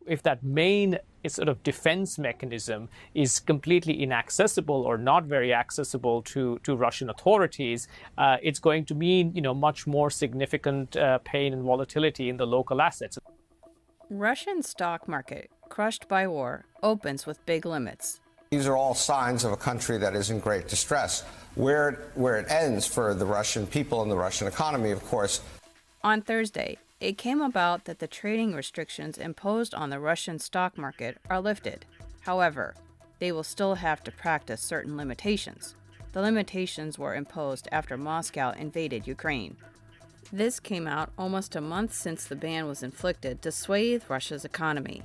if that main sort of defense mechanism is completely inaccessible or not very accessible to Russian authorities, it's going to mean, much more significant pain and volatility in the local assets. Russian stock market, crushed by war, opens with big limits. These are all signs of a country that is in great distress. Where it ends for the Russian people and the Russian economy, of course. On Thursday, it came about that the trading restrictions imposed on the Russian stock market are lifted. However, they will still have to practice certain limitations. The limitations were imposed after Moscow invaded Ukraine. This came out almost a month since the ban was inflicted to swathe Russia's economy.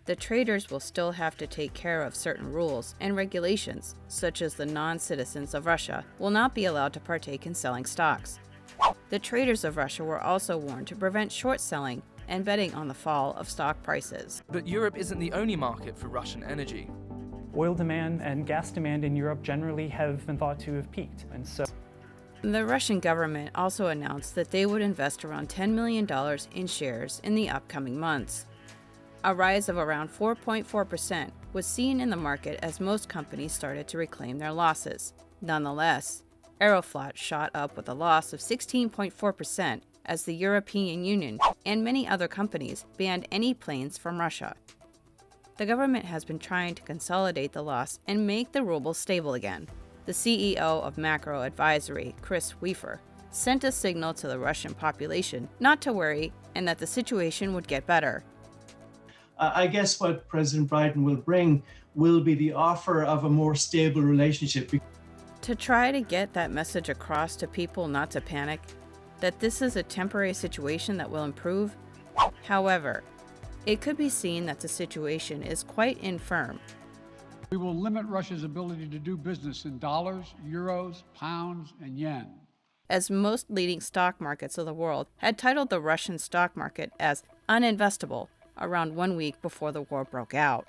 The traders will still have to take care of certain rules and regulations, such as the non-citizens of Russia will not be allowed to partake in selling stocks. The traders of Russia were also warned to prevent short selling and betting on the fall of stock prices. But Europe isn't the only market for Russian energy. Oil demand and gas demand in Europe generally have been thought to have peaked, and so the Russian government also announced that they would invest around $10 million in shares in the upcoming months. A rise of around 4.4% was seen in the market as most companies started to reclaim their losses. Nonetheless, Aeroflot shot up with a loss of 16.4% as the European Union and many other companies banned any planes from Russia. The government has been trying to consolidate the loss and make the ruble stable again. The CEO of Macro Advisory, Chris Weaver, sent a signal to the Russian population not to worry and that the situation would get better. I guess what President Biden will bring will be the offer of a more stable relationship. To try to get that message across to people not to panic, that this is a temporary situation that will improve. However, it could be seen that the situation is quite infirm. We will limit Russia's ability to do business in dollars, euros, pounds, and yen. As most leading stock markets of the world had titled the Russian stock market as uninvestable around 1 week before the war broke out.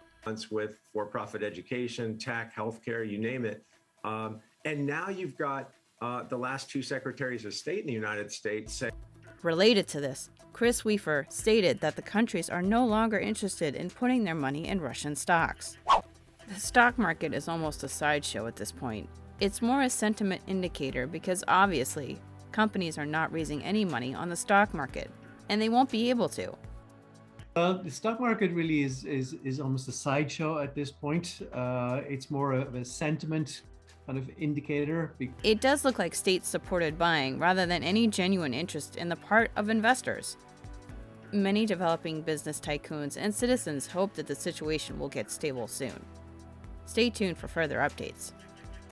With for-profit education, tech, healthcare, you name it. And now you've got the last two secretaries of state in the United States say. Related to this, Chris Weaver stated that the countries are no longer interested in putting their money in Russian stocks. The stock market is almost a sideshow at this point. It's more a sentiment indicator because obviously companies are not raising any money on the stock market, and they won't be able to. The stock market really is almost a sideshow at this point. It's more of a sentiment kind of indicator. It does look like state-supported buying rather than any genuine interest in the part of investors. Many developing business tycoons and citizens hope that the situation will get stable soon. Stay tuned for further updates.